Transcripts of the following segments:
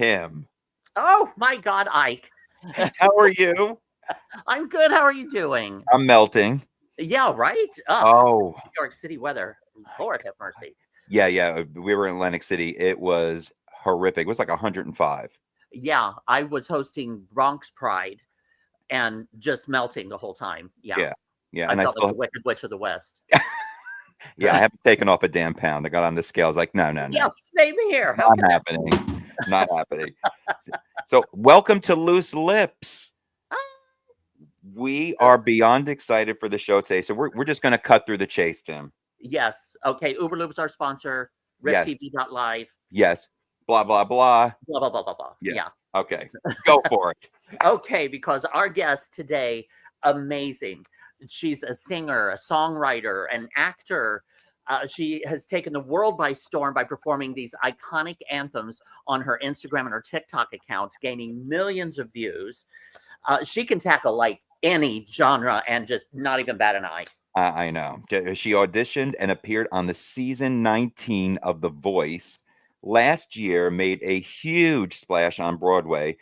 Kim. Oh my God, Ike. How are you? I'm good. How are you doing? I'm melting. Yeah, right? Ugh, Oh, New York City weather. Lord have mercy. yeah. We were in Atlantic City. It was horrific. It was like 105. Yeah, I was hosting Bronx Pride and just melting the whole time. Yeah, Yeah, yeah. I And I felt like the still, Wicked Witch of the West. yeah, I haven't taken off a damn pound. I got on the scale. I was like, no, Yeah, same here. How not can that? happening. Not happening. So, welcome to Loose Lips. Ah, We are beyond excited for the show today. So, we're just going to cut through the chase, Tim. yes. Okay. Uberloop's our sponsor. Yes, RipTV.live. yes. Blah, blah, blah. Blah blah blah blah blah. Yeah. Yeah. Okay. Go for it. Okay, because our guest today, amazing. She's a singer, a songwriter, an actor. She has taken the world by storm by performing these iconic anthems on her Instagram and her TikTok accounts, gaining millions of views. She can tackle like any genre and just not even bat an eye. I know. She auditioned and appeared on the season 19 of The Voice. Last year, made a huge splash on Broadway,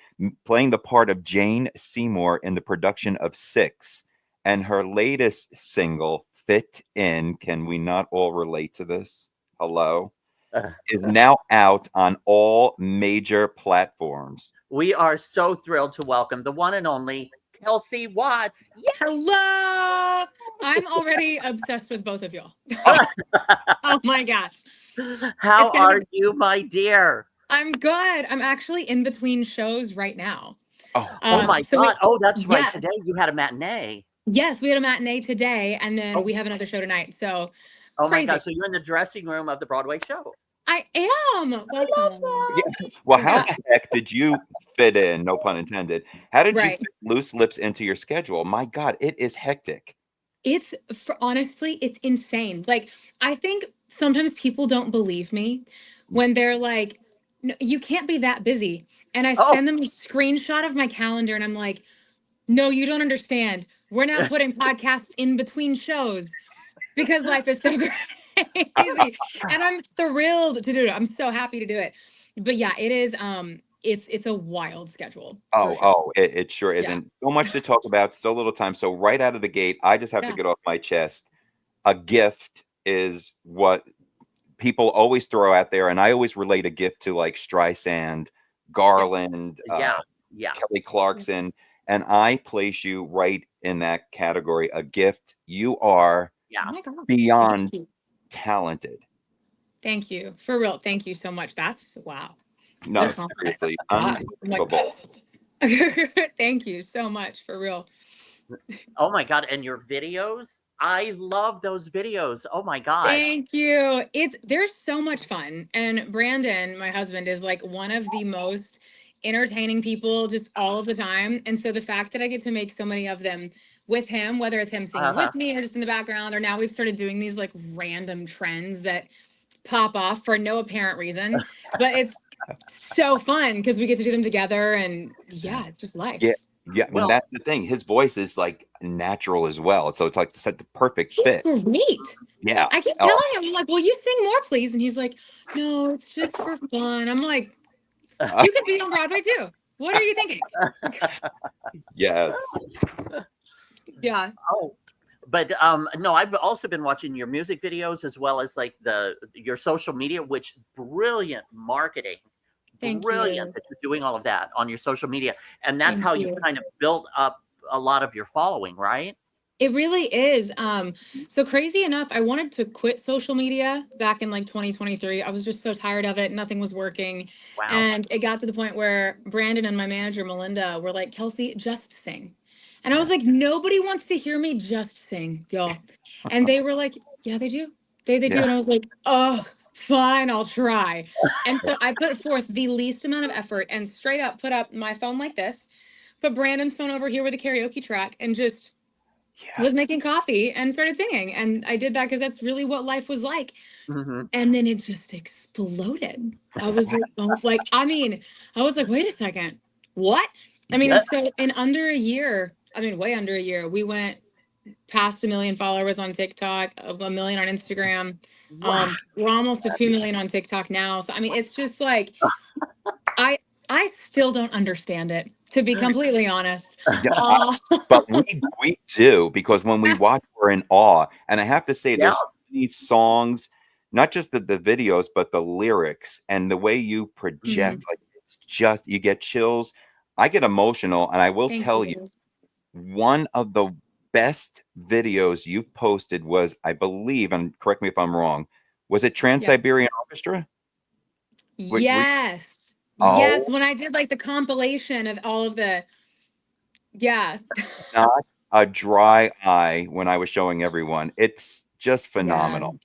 playing the part of Jane Seymour in the production of Six. And her latest single, Fit In, can we not all relate to this? Hello? Uh, Is now out on all major platforms. we are so thrilled to welcome the one and only Kelsie Watts. Hello. I'm already obsessed with both of y'all. Oh, Oh my gosh. How It's gonna are be- you, my dear? I'm good. I'm actually in between shows right now. oh, Oh my So God. Oh, that's right. yes, Today you had a matinee. yes, we had a matinee today, and then Oh, we have another show tonight. So oh my crazy. God. So you're in the dressing room of the Broadway show. I am. Welcome. yeah. Well, how Yeah. the heck did you fit in? No pun intended. How did you Right. fit Loose Lips into your schedule? My God, it is hectic. Honestly, it's insane. Like, I think sometimes people don't believe me when they're like, no, you can't be that busy. And I Oh, send them a screenshot of my calendar and I'm like, no, you don't understand. We're now putting podcasts in between shows because life is so crazy. And I'm thrilled to do it. I'm so happy to do it. But yeah, it is it's a wild schedule for sure. It sure is. Yeah. And so much to talk about, so little time. So right out of the gate, I just have to Yeah. get off my chest. A gift is what people always throw out there, and I always relate a gift to like Streisand, Garland, yeah. Yeah. Kelly Clarkson, and I place you right in that category. A gift. You are Oh Yeah. my God. beyond Thank you. talented. Thank you. For real. Thank you so much. That's wow. No, Compliment. seriously, God. I'm like, unbelievable. thank you so much. For real. Oh my God. And your videos? I love those videos. Oh my gosh. Thank you. They're so much fun. And Brandon, my husband, is like one of the most entertaining people just all of the time. And so the fact that I get to make so many of them with him, whether it's him singing Uh-huh. with me or just in the background, or now we've started doing these like random trends that pop off for no apparent reason. But it's so fun because we get to do them together. And yeah, it's just life. Yeah, yeah, and Well, that's the thing. His voice is like natural as well, so it's like the perfect He's fit. great. Yeah. I keep Oh, telling him, I'm like, will you sing more, please? And he's like, no, it's just for fun. I'm like, you could be on Broadway too. What are you thinking? yes. Yeah. oh, but no, I've also been watching your music videos as well as like your social media, which brilliant marketing. Thank Brilliant you. that you're doing all of that on your social media. And that's Thank how you you. kind of built up a lot of your following, right? It really is. So crazy enough, I wanted to quit social media back in like 2023. I was just so tired of it. Nothing was working. Wow. And it got to the point where Brandon and my manager, Melinda, were like, Kelsie, just sing. And I was like, nobody wants to hear me just sing, y'all. And they were like, yeah, they do. They do. Yeah. And I was like, oh, fine, I'll try. And so I put forth the least amount of effort and straight up put up my phone like this, put Brandon's phone over here with a karaoke track, and just Yeah. was making coffee and started singing. And I did that because that's really what life was like. hmm And then it just exploded. I was like, wait a second, what? I mean, Yeah. so in under a year, way under a year, we went past 1 million followers on TikTok, 1 million on Instagram. Wow. We're almost to 2 million on TikTok now. So I mean, it's just like I I still don't understand it, to be completely honest. Yeah, Uh, but we do, because when we watch, we're in awe. And I have to say, Yeah. there's so many songs, not just the videos, but the lyrics and the way you project. Like, it's just, you get chills. I get emotional, and I will thank tell you, you. one of the best videos you've posted was, I believe, and correct me if I'm wrong, was it Yeah. Trans-Siberian Orchestra? Yes. Oh, Yes. When I did like the compilation of all of the, yeah. not a dry eye when I was showing everyone. It's just Yeah. phenomenal.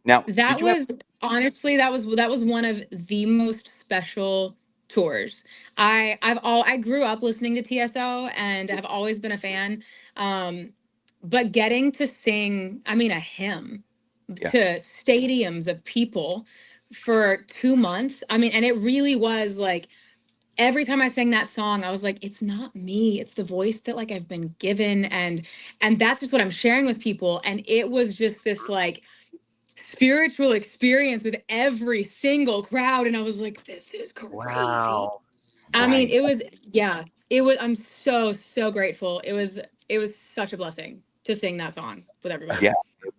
Now, That did you have was honestly that was one of the most special tours. I grew up listening to TSO and have always been a fan. Um, but getting to sing, I mean, a hymn yeah, to stadiums of people for 2 months. I mean, and it really was like every time I sang that song, I was like, it's not me, it's the voice that like I've been given, and that's just what I'm sharing with people. And it was just this like spiritual experience with every single crowd, and I was like, this is crazy. Wow. I mean, right. it was, yeah, it was, I'm so grateful. It was such a blessing to sing that song with everybody. Yeah,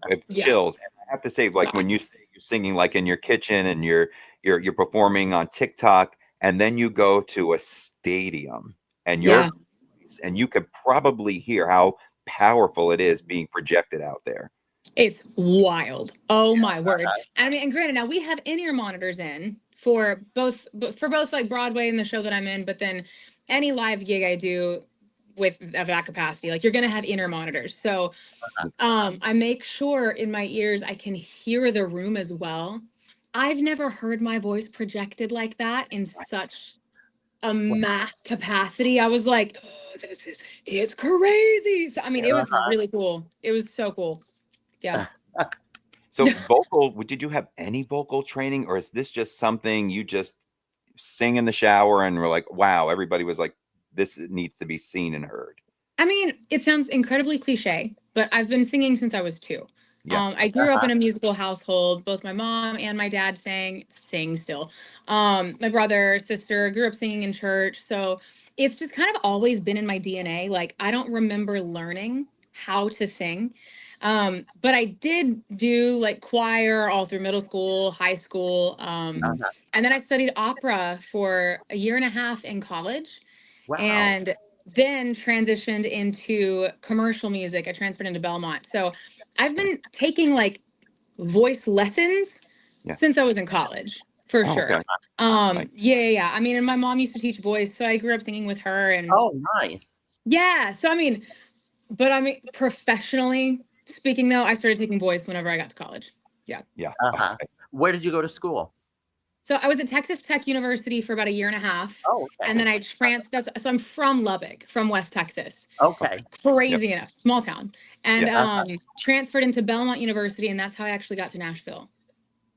it Yeah. chills. And I have to say, like, God. when you say you're singing like in your kitchen and you're performing on TikTok, and then you go to a stadium and Yeah. and you could probably hear how powerful it is being projected out there. It's wild. Oh my word. I mean, and granted, now we have in-ear monitors in for both like Broadway and the show that I'm in, but then any live gig I do with of that capacity, like you're gonna have in-ear monitors. So I make sure in my ears I can hear the room as well. I've never heard my voice projected like that in such a mass capacity. I was like, oh, it's crazy. So I mean, it was really cool. It was so cool. Yeah. So did you have any vocal training, or is this just something you just sing in the shower and were like, wow, everybody was like, this needs to be seen and heard? I mean, it sounds incredibly cliche, but I've been singing since I was 2. Yeah. I grew up in a musical household. Both my mom and my dad sing still. My brother, sister grew up singing in church. So it's just kind of always been in my DNA. Like, I don't remember learning how to sing. But I did do like choir all through middle school, high school. And then I studied opera for a year and a half in college. Wow. And then transitioned into commercial music. I transferred into Belmont. So I've been taking like voice lessons Yeah. since I was in college, for Oh, sure. okay. Nice. Yeah. I mean, and my mom used to teach voice, so I grew up singing with her. And Oh, nice. yeah, so I mean, professionally speaking, though, I started taking voice whenever I got to college. Yeah. Yeah. Okay. Where did you go to school? So I was at Texas Tech University for about a year and a half. Oh, And okay. then so I'm from Lubbock, from West Texas. Okay. Yep. Crazy enough, small town. And Yeah. transferred into Belmont University, and that's how I actually got to Nashville.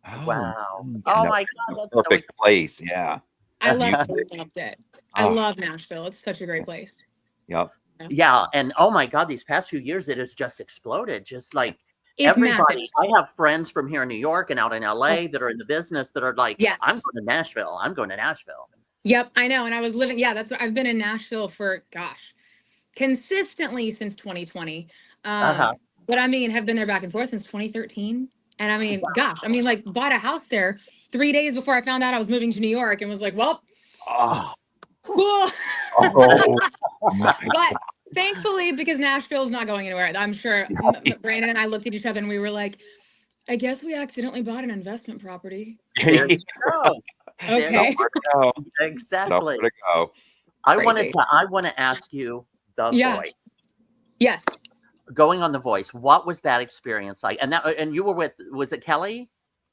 Oh, Wow. nice. Oh No, my it's God, the that's so perfect place. Yeah. I loved Music. it. Loved it. I Oh, love Nashville. It's such a great place. yep. Yeah, and oh my God, these past few years it has just exploded. Just like It's massive. everybody, I have friends from here in New York and out in LA that are in the business that are like, I'm Yes. going to Nashville. I'm going to Nashville. Yep, I know. And I was living, yeah, that's what I've been in Nashville for, gosh, consistently since 2020. Uh-huh. But I mean, have been there back and forth since 2013. And I mean, gosh, I mean, like bought a house there 3 days before I found out I was moving to New York and was like, well, Oh, cool. oh my. But thankfully, because Nashville is not going anywhere, I'm sure Brandon and I looked at each other and we were like, I guess we accidentally bought an investment property. There you go. There you Okay. Somewhere to go. Exactly. Somewhere to go. I Crazy. want to ask you The Yeah. Voice. Yes. Going on The Voice, what was that experience like? And you were with, was it Kelly?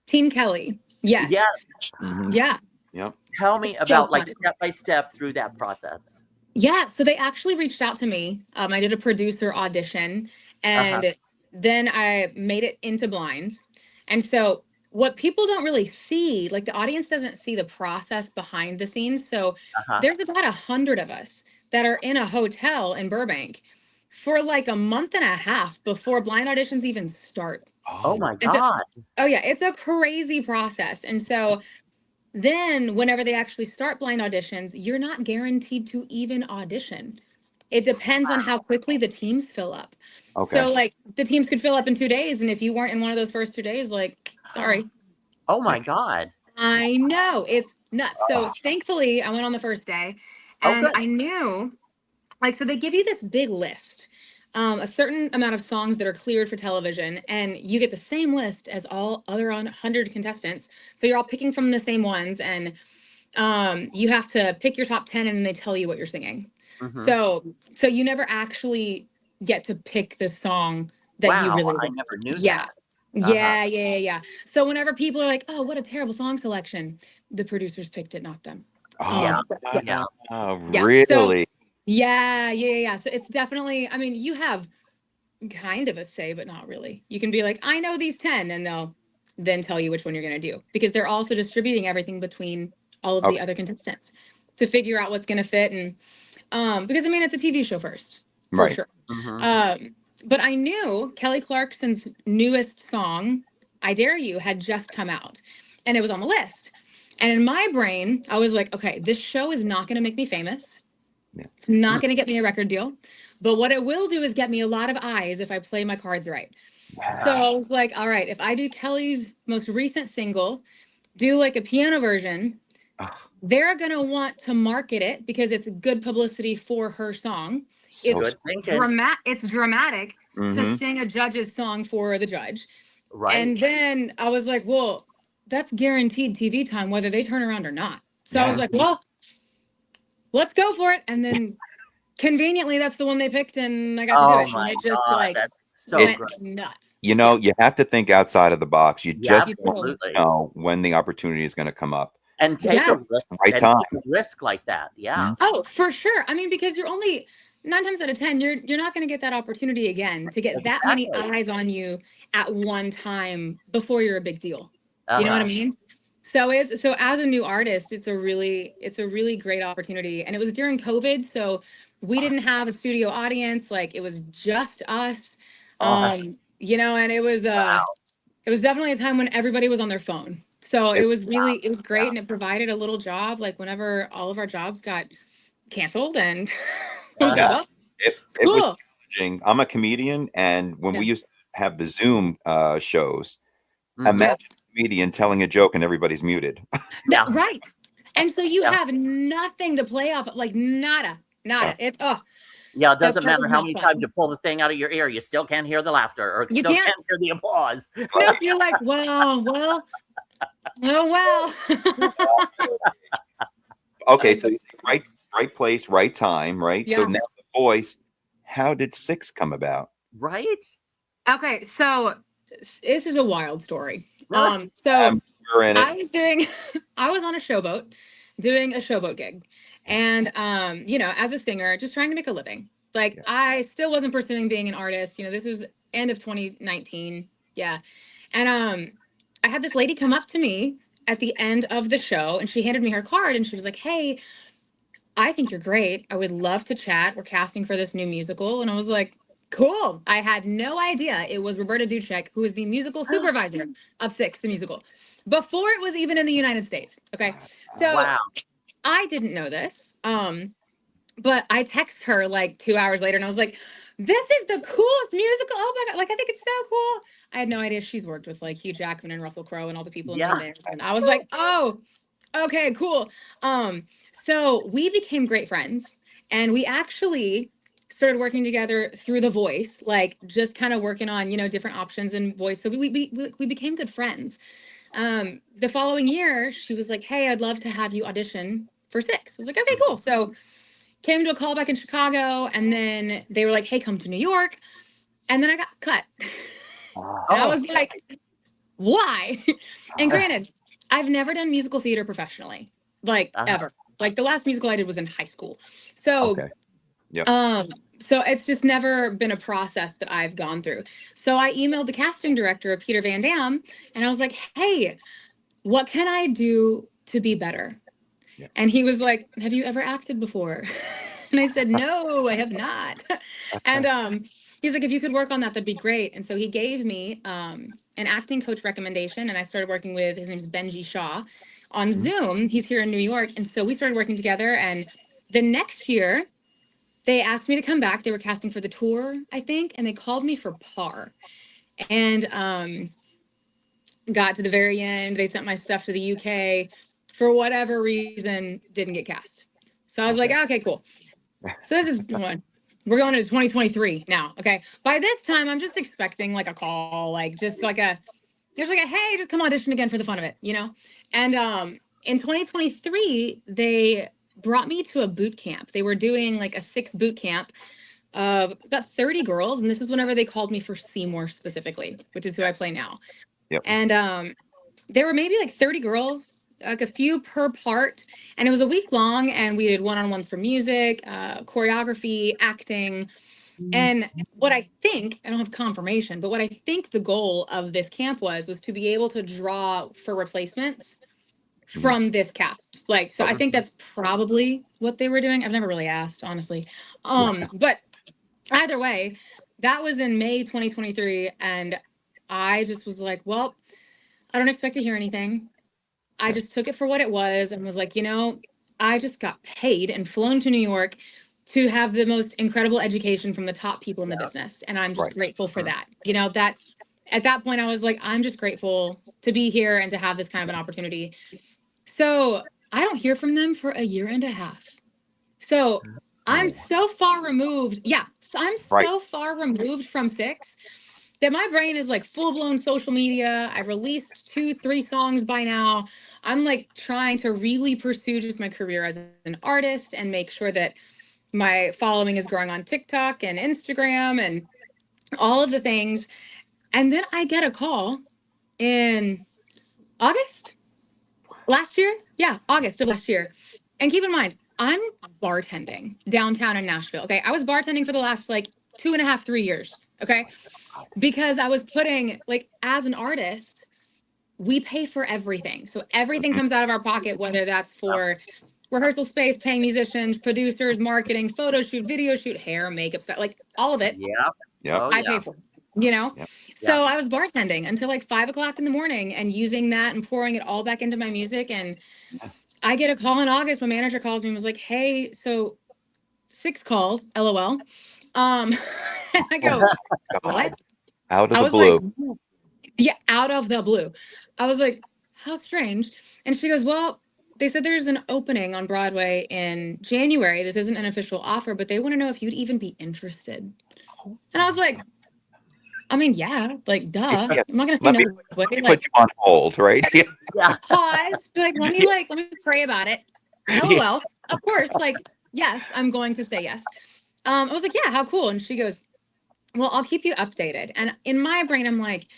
Team Kelly. Yes. Yes. Mhm. Yeah. Yep. Tell me So about like fun. step by step through that process. Yeah. So they actually reached out to me. I did a producer audition Uh-huh. and then I made it into blinds. And so what people don't really see, like the audience doesn't see the process behind the scenes. So Uh-huh. there's about 100 of us that are in a hotel in Burbank for like a month and a half before blind auditions even start. Oh Oh, my And so, God. oh yeah, it's a crazy process. And so Then whenever they actually start blind auditions, you're not guaranteed to even audition. It depends on how quickly the teams fill up. Okay. So like the teams could fill up in 2 days, and if you weren't in one of those first 2 days, like, sorry. Oh my God. I know, it's nuts. So thankfully I went on the first day, Oh, and good. I knew, like, so they give you this big list, a certain amount of songs that are cleared for television, and you get the same list as all other 100 contestants. So you're all picking from the same ones, and you have to pick your top 10, and then they tell you what you're singing. Mhm. So you never actually get to pick the song that you Wow, really I want. never knew Yeah. that. Yeah. So whenever people are like, "Oh, what a terrible song selection," the producers picked it, not them. Yeah. Yeah. So Really? yeah. So it's definitely, I mean, you have kind of a say, but not really. You can be like, "I know these 10," and they'll then tell you which one you're going to do, because they're also distributing everything between all of the Okay. other contestants to figure out what's going to fit. And because I mean, it's a TV show first, for Right. sure. Mhm. But I knew Kelly Clarkson's newest song, "I Dare You," had just come out, and it was on the list. And in my brain, I was like, okay, this show is not going to make me famous. Yeah. It's not going to get me a record deal. But what it will do is get me a lot of eyes if I play my cards right. So I was like, all right, if I do Kelly's most recent single, do like a piano version, they're going to want to market it because it's good publicity for her song. So It's Good thinking. It's dramatic to Mm-hmm. sing a judge's song for the judge. Right. And then I was like, well, that's guaranteed TV time, whether they turn around or not. So I was Yeah. like, well, let's go for it. And then conveniently, that's the one they picked, and I got to do Oh it. And my it just God, like that's so went great. nuts. You know, you have to think outside of the box. You Yeah, just don't absolutely. know when the opportunity is going to come up. And take Yeah. a risk. Right And time. take a risk like that. Yeah. Oh, for sure. I mean, because you're only 9 times out of 10, you're not going to get that opportunity again to get that many Exactly. eyes on you at one time before you're a big deal. You know Uh-huh. what I mean? So as a new artist, it's a really great opportunity. And it was during COVID, so we didn't have a studio audience. Like, it was just us. Oh, You know, and it was definitely a time when everybody was on their phone. So it was great, and it provided a little job, like whenever all of our jobs got canceled, and I was like, Yeah. well, It was cool. challenging. I'm a comedian, and when Yeah. we used to have the Zoom shows, Mhm. imagine a comedian telling a joke and everybody's muted. Yeah. Right. And so you Yeah. have nothing to play off, like nada. Yeah. It's Yeah, it that doesn't part matter was how not many fun. times you pull the thing out of your ear, you still can't hear the laughter or You still can't. can't hear the applause. Nope, you're like, well, oh well. Okay, so right place, right time, right? So Yeah. now The Voice. How did 6 come about? Right? Okay, so this is a wild story. So We're in I it. was doing I was on a showboat doing a showboat gig. And you know, as a singer, just trying to make a living. Like, Yeah. I still wasn't pursuing being an artist. You know, this was end of 2019. Yeah. And I had this lady come up to me at the end of the show, and she handed me her card, and she was like, "Hey, I think you're great. I would love to chat. We're casting for this new musical." And I was like, cool. I had no idea it was Roberta Duchek, who is the musical supervisor of Six, the musical, before it was even in the United States. Okay. So Wow. I didn't know this. But I text her like 2 hours later, and I was like, this is the coolest musical. Oh my God. Like, I think it's so cool. I had no idea she's worked with like Hugh Jackman and Russell Crowe and all the people in Yeah. there. And I was like, oh, okay, cool. So we became great friends, and we actually started working together through The Voice, like just kind of working on, you know, different options in voice. So we became good friends. The following year, she was like, hey, I'd love to have you audition for Six. I was like, okay, cool. So came to a callback in Chicago, and then they were like, hey, come to New York. And then I got cut. And I was like, why? And granted, I've never done musical theater professionally, like ever. Like, the last musical I did was in high school. So, Okay. Yep. So it's just never been a process that I've gone through. So I emailed the casting director, Peter Van Dam, and I was like, hey, what can I do to be better? Yeah. And he was like, have you ever acted before? And I said, no, I have not. And he's like, if you could work on that, that'd be great. And so he gave me an acting coach recommendation, and I started working with, his name's Benji Shaw, on Zoom. He's here in New York. And so we started working together. And the next year, they asked me to come back. They were casting for the tour, I think, and they called me for Par. And got to the very end. They sent my stuff to the UK. For whatever reason, didn't get cast. So I was like, okay, cool. So this is what we're going into 2023 now. Okay. By this time, I'm just expecting like a call, like just like a, there's like a, hey, just come audition again for the fun of it, you know? And in 2023, they brought me to a boot camp. They were doing like a 6 boot camp of about 30 girls. And this is whenever they called me for Seymour specifically, which is who I play now. Yep. And there were maybe like 30 girls, like a few per part. And it was a week long. And we did one-on-ones for music, choreography, acting. And what I think, I don't have confirmation, but what I think the goal of this camp was to be able to draw for replacements from this cast. Like, so I think that's probably what they were doing. I've never really asked, honestly. But either way, that was in May 2023. And I just was like, well, I don't expect to hear anything. I just took it for what it was and was like, you know, I just got paid and flown to New York to have the most incredible education from the top people in the business. And I'm just grateful for that. You know, that at that point I was like, I'm just grateful to be here and to have this kind of an opportunity. So I don't hear from them for a year and a half. So I'm so far removed. Yeah. So I'm so far removed from 6 that my brain is like full blown social media. I've released 2-3 songs by now. I'm like trying to really pursue just my career as an artist and make sure that my following is growing on TikTok and Instagram and all of the things. And then I get a call in August last year. Yeah, August of last year. And keep in mind, I'm bartending downtown in Nashville. Okay. I was bartending for the last like 2.5, 3 years. Okay. Because I was putting, like, as an artist, we pay for everything. So everything comes out of our pocket, whether that's for rehearsal space, paying musicians, producers, marketing, photo shoot, video shoot, hair, makeup stuff, like all of it. Yeah. I pay for, you know? So I was bartending until like 5 o'clock in the morning and using that and pouring it all back into my music. And I get a call in August. My manager calls me and was like, hey, so 6 called, LOL. And I go, what? Out of I the was blue. like, yeah, out of the blue. I was like, how strange. And she goes, well, they said there's an opening on Broadway in January. This isn't an official offer, but they want to know if you'd even be interested. And I was like, I mean, yeah, like, duh. Yeah. I'm not going to say no. Let me put you on hold, right? Pause. Be like, let me pray about it. LOL. Of course, like, yes, I'm going to say yes. I was like, yeah, how cool. And she goes, well, I'll keep you updated. And in my brain, I'm like,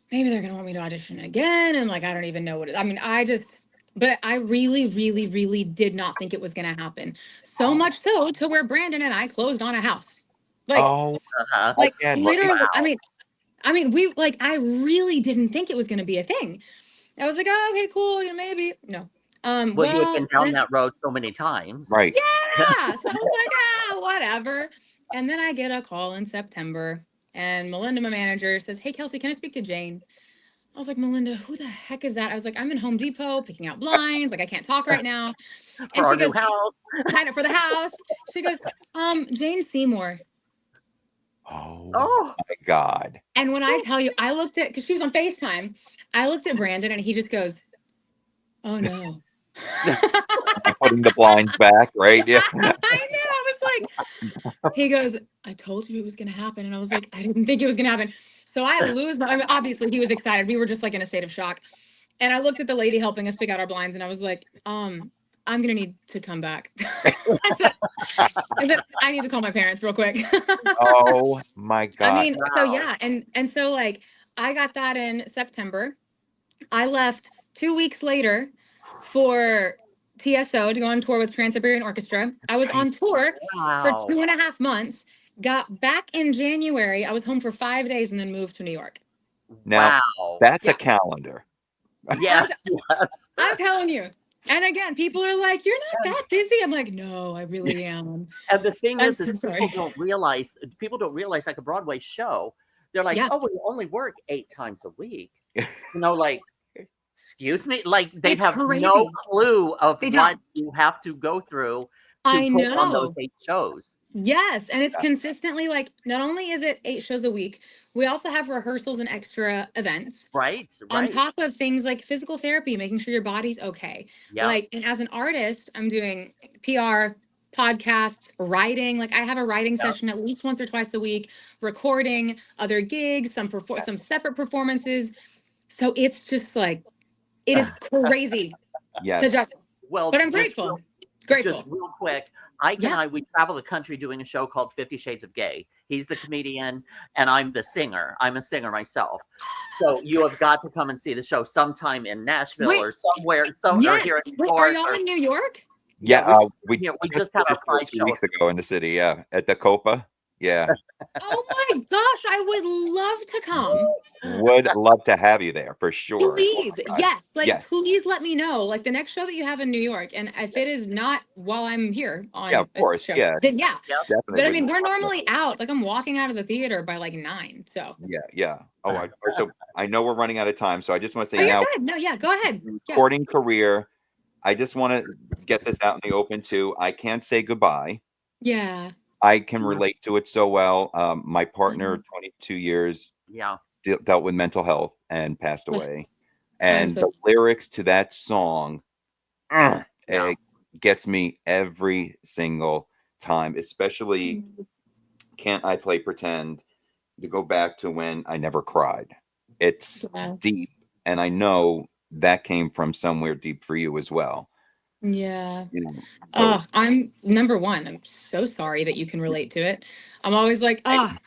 maybe they're going to want me to audition again. And like, I don't even know what I mean, but I really, really, really did not think it was going to happen. So much so to where Brandon and I closed on a house. Like, like literally, wow. I mean, we like, I really didn't think it was going to be a thing. I was like, oh, okay, cool. You know, maybe no. Well, you had been down that road so many times. Right. Yeah. So I was like, whatever. And then I get a call in September and Melinda, my manager, says, hey, Kelsie, can I speak to Jane? I was like, Melinda, who the heck is that? I was like, I'm in Home Depot picking out blinds. Like, I can't talk right now. For our new house. Kind of for the house. She goes, Jane Seymour. Oh my God. And when I tell you, I looked at, because she was on FaceTime, I looked at Brandon and he just goes, oh no. Putting the blinds back, right? Yeah. I know. I was like, he goes, I told you it was going to happen. And I was like, I didn't think it was going to happen. So I lose my, I mean, obviously he was excited. We were just like in a state of shock. And I looked at the lady helping us pick out our blinds and I was like, I'm going to need to come back. I said, I need to call my parents real quick. Oh my God. I mean, wow. So yeah. And so like, I got that in September. I left 2 weeks later for TSO to go on tour with Trans-Siberian Orchestra. I was on tour for 2.5 months, got back in January. I was home for 5 days and then moved to New York. Now, that's a calendar. Yes, yes. I'm telling you. And again, people are like, you're not that busy. I'm like, no, I really am. And the thing is people don't realize like a Broadway show, They're like, Yeah. oh, we only work 8 times a week. Like, excuse me? Like, they It's have no crazy. clue of They what don't. you have to go through to I put on those know. 8 shows. Yes, and it's consistently like not only is it 8 shows a week, we also have rehearsals and extra events Right, on right. top of things like physical therapy, making sure your body's okay. Yeah. Like, and as an artist, I'm doing PR, podcasts, writing. Like, I have a writing Yeah. session at least once or twice a week, recording other gigs, some Yes. separate performances. So it's just like it is crazy to Yes. just. Well, But I'm grateful. just Grateful. real quick, Ike and Yeah. I, we travel the country doing a show called 50 Shades of Gay. He's the comedian and I'm the singer. I'm a singer myself. So you have got to come and see the show sometime in Nashville Wait. or somewhere, or here Yes. in New Wait, are York. y'all in New York? Yeah, We just just had did our a show Pride 2 show. weeks ago in the city, yeah, at the Copa. Yeah. Oh my gosh, I would love to come. Would love to have you there for sure. Oh Please, my God. yes, like Yes. please let me know. Like the next show that you have in New York, and if it is not while I'm here Yeah, on of a course. show, Yeah, then yeah. Yep. definitely. But I Would mean, we're love to. normally out. Like I'm walking out of the theater by like 9. So. Yeah, yeah. So I know we're running out of time, so I just want to Oh, say you're now, good. No, yeah, go ahead. Yeah. recording career, I just want to get this out in the open too. I can't say goodbye. Yeah. I can relate to it so well. My partner, Mhm. 22 years, Yeah. dealt with mental health and passed Ugh, away. I'm And so the lyrics to that song Yeah. it gets me every single time, especially Can't I Play Pretend, to go back to when I never cried. It's yeah. deep, and I know that came from somewhere deep for you as well. Yeah. You know, so I'm number one. I'm so sorry that you can relate to it. I'm always like, I'm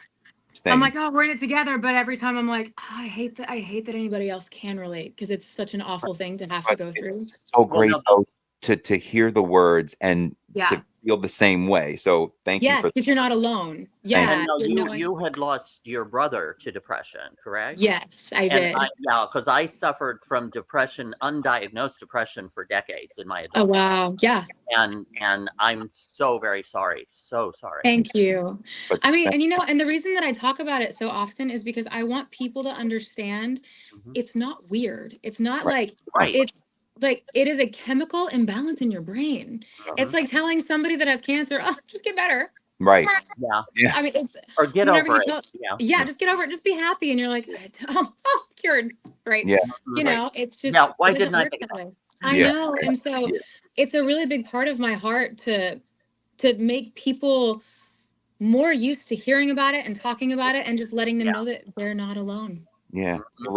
same. like, oh, we're in it together. But every time I'm like, oh, I hate that anybody else can relate because it's such an awful thing to have to But go through. it's so Well, great no, though to hear the words and Yeah. to feel the same way. So thank you Yes, for because you're not alone. Thank and Yeah. no, You're knowing. you had lost your brother to depression, correct? Yes, I And did. because I suffered from depression, undiagnosed depression for decades in my Oh, adult life. wow. Yeah. And I'm so very sorry. So sorry. Thank you. but I mean, thank- and and the reason that I talk about it so often is because I want people to understand Mhm. it's not weird. It's not right. like Right. it's like it is a chemical imbalance in your brain. It's Mhm. like telling somebody that has cancer, oh, just get better. Right. Yeah. Yeah. I mean, it's Or get whenever over you it. tell, Yeah. yeah, just get over it, just be happy, and you're like, oh, cured, right? Yeah. You Right. know, it's just Yeah. Why it doesn't didn't I work think that of way. that? I Yeah. know, and so Yeah. it's a really big part of my heart to make people more used to hearing about it and talking about it and just letting them Yeah. know that they're not alone. Yeah. The Mhm.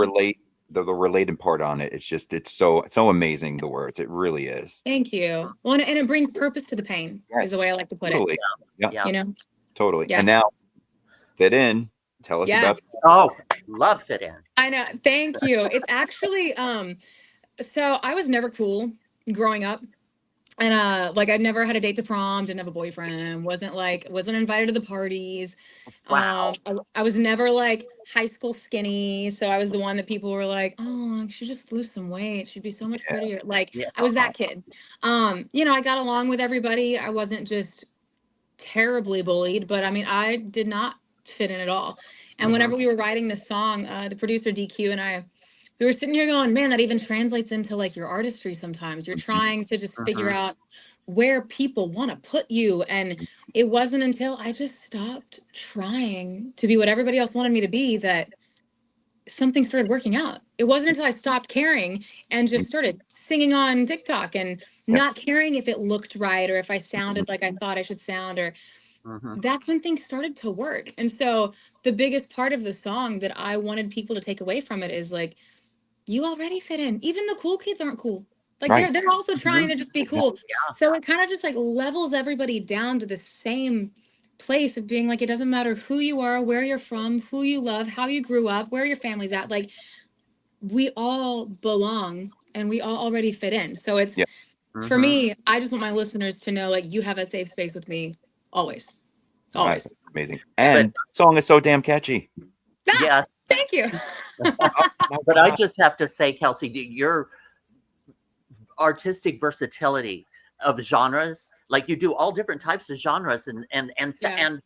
related part on it. It's so amazing, the words. It really is. Thank you. Well, and it brings purpose to the pain is the way I Yes. like to put it. Totally. Yeah. Yeah. You know? Totally. Yeah. And now fit in. Tell us Yeah. about Oh, love Fit In. I know. Thank you. It's actually so I was never cool growing up. And like I'd never had a date to prom, didn't have a boyfriend, wasn't invited to the parties. Wow. I was never like high school skinny, so I was the one that people were like, "Oh, you should just lose some weight. She'd be so much prettier." Like Yeah. I was that kid. I got along with everybody. I wasn't just terribly bullied, but I mean, I did not fit in at all. And Mhm. whenever we were writing this song, the producer DQ and I, we were sitting here going, man, that even translates into like your artistry sometimes. You're Mhm. trying to just figure Mhm. out where people want to put you. And it wasn't until I just stopped trying to be what everybody else wanted me to be that something started working out. It wasn't until I stopped caring and just started singing on TikTok and Yep. not caring if it looked right or if I Mhm. sounded like I thought I should sound, or Mhm. that's when things started to work. And so the biggest part of the song that I wanted people to take away from it is like, you already fit in. Even the cool kids aren't cool. Like Right. they're also trying Mhm. to just be Exactly. cool. So it kind of just like levels everybody down to the same place of being like, it doesn't matter who you are, where you're from, who you love, how you grew up, where your family's at. Like we all belong and we all already fit in. So it's Yeah. for Mhm. me, I just want my listeners to know like you have a safe space with me always. All right. Always. Amazing. But And the song is so damn catchy. Ah, yes, thank you. Oh my but I God. just have to say, Kelsie, your artistic versatility of genres, like you do all different types of genres, and Yeah.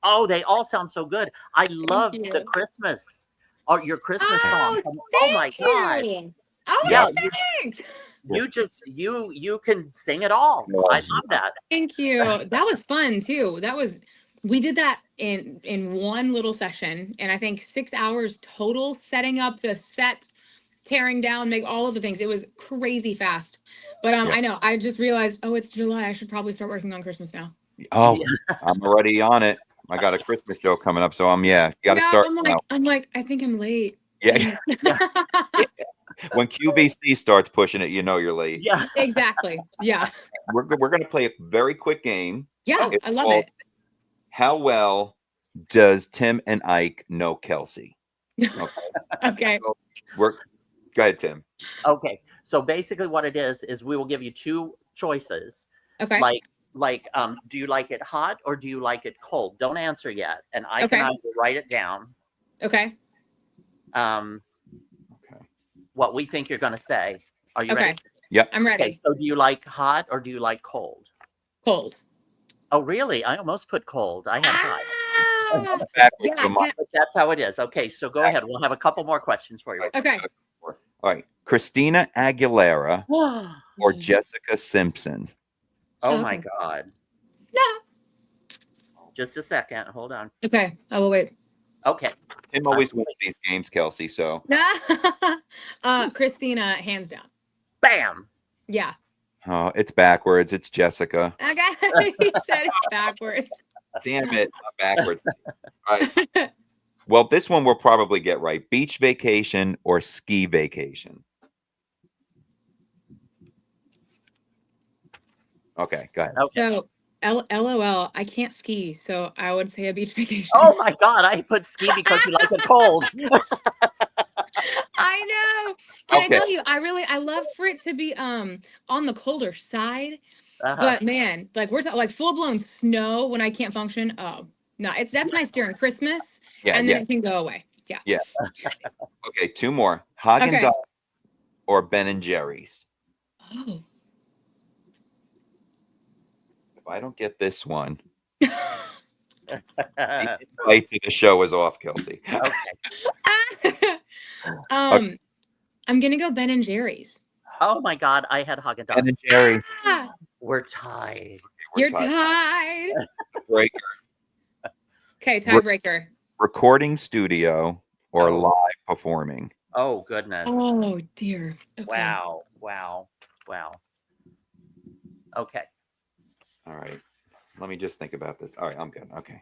Oh, they all sound so good. I Thank love the you. Christmas, or your Christmas song. Oh, Oh my thank God. you. Oh, Yeah, Yep. thanks. you can sing it all. I love that. Thank you. That was fun too. We did that in one little session, and I think 6 hours total setting up the set, tearing down, make all of the things. It was crazy fast. But Yeah. I know. I just realized, oh, it's July. I should probably start working on Christmas now. Oh, Yeah. I'm already on it. I got a Christmas show coming up, so you got to Yeah, start I'm now. like, I think I'm late. Yeah. Yeah. When QVC starts pushing it, you know you're late. Yeah. Exactly. Yeah. We're going to play a very quick game. Yeah, It's I love called it. How Well Does Tim and Ike Know Kelsie? Okay. Okay. So go ahead, Tim. Okay. So basically what it is we will give you two choices. Okay. Like do you like it hot or do you like it cold? Don't answer yet. And I Okay. can either write it down. Okay. Okay. What we think you're gonna say. Are you Okay. ready? Yep. I'm Okay, ready. so do you like hot or do you like cold? Cold. Oh really? I almost put cold. I had hot. Ah, Backwards, yeah. so mine- But that's how it is. Okay, so go ahead. We'll have a couple more questions for you. Okay. All right. Christina Aguilera or Oh, Jessica Simpson? Oh my okay. God. No. Just a second. Hold on. Okay. I will wait. Okay. Tim always wins these games, Kelsie. So Christina, hands down. Bam. Yeah. it's backwards. It's Jessica. Okay. He said it backwards. Damn it, not backwards. All right. Well, this one we'll probably get right. Beach vacation or ski vacation? Okay, go ahead. Okay. So, LOL, I can't ski, so I would say a beach vacation. Oh my God. I put ski because you like it cold. I know. Can I Okay. tell you, I love for it to be on the colder side, Uh-huh. but man, like we're like full blown snow when I can't function. Oh no, that's nice during Christmas, Yeah, and then yeah, it can go away. Yeah. yeah. Okay, two more. Haagen Okay. Dazs or Ben and Jerry's? Oh. If I don't get this one, the invite to the show is off, Kelsie. Okay. I'm gonna go Ben and Jerry's. Oh my God. I had Haagen Ben Dazs. and Jerry. Ah, We're tied. We're you're tied. tied. Breaker. Okay, tiebreaker. Recording studio or Oh. live performing? Oh goodness. Oh dear. Okay. Wow. Wow. Wow. Okay. All right. Let me just think about this. All right, I'm good. Okay.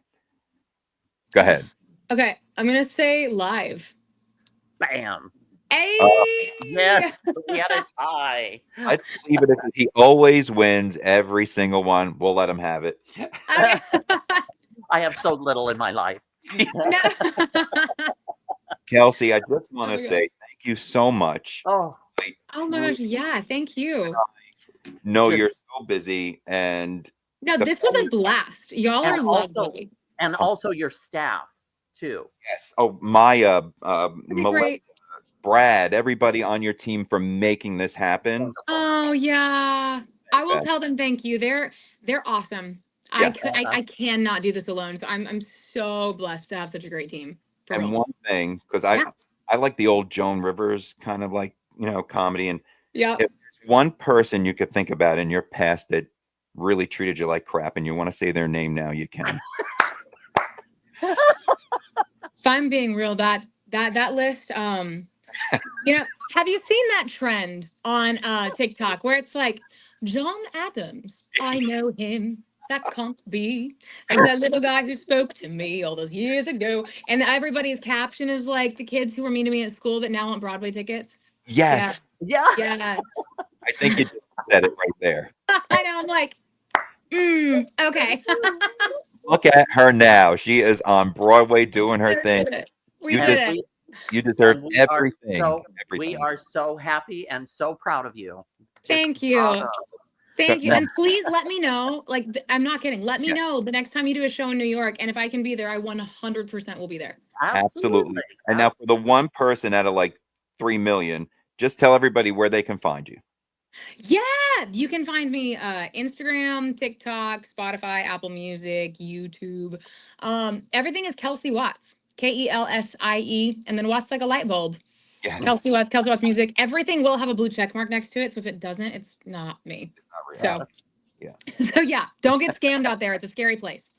Go ahead. Okay, I'm gonna say live. Bam. Hey. Yes. We had a tie. Let's leave it at he always wins every single one. We'll let him have it. Okay. I have so little in my life. No. Kelsie, I just want Oh to my say thank you so much. Oh, I Oh my gosh, yeah, thank you. know Just- you're so busy and No, the this was a blast. Y'all are And also- lovely. and also your staff too. yes. Oh, Maya, Pretty Melissa, great. Brad, everybody on your team for making this happen. Oh yeah. I will tell them thank you. They're awesome. Yeah. I cannot do this alone. So I'm so blessed to have such a great team. For And real. one thing, because Yeah. I like the old Joan Rivers kind of like, comedy. And Yeah. if there's one person you could think about in your past that really treated you like crap and you want to say their name now, you can. If I'm being real, that list, have you seen that trend on TikTok where it's like John Adams, I know him, that can't be, and that little guy who spoke to me all those years ago, and everybody's caption is like the kids who were mean to me at school that now want Broadway tickets. Yes. Yeah. Yeah. I think you just said it right there. I know, I'm like, okay. Look at her now. She is on Broadway doing her thing. We You did did it. You deserve And we are everything. We everything. are so happy and so proud of you. Just Thank you. bravo. Thank you. No. And please let me know. Like, I'm not kidding. Let me Yeah. know the next time you do a show in New York. And if I can be there, I 100% will be there. Absolutely. And now for the one person out of like 3 million, just tell everybody where they can find you. Yeah. Yeah, you can find me Instagram, TikTok, Spotify, Apple Music, YouTube. Everything is Kelsie Watts, Kelsie, and then Watts like a light bulb. Yes. Kelsie Watts Music. Everything will have a blue check mark next to it. So if it doesn't, it's not me. Not real. So, Yeah. so yeah, don't get scammed out there. It's a scary place.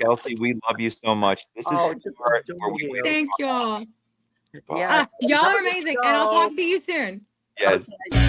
Kelsie, we love you so much. This is Oh, the just part adore where we you. Thank y'all. Bye. Yes. Y'all enjoy are the amazing. And I'll show. talk to you soon. Yes. Okay.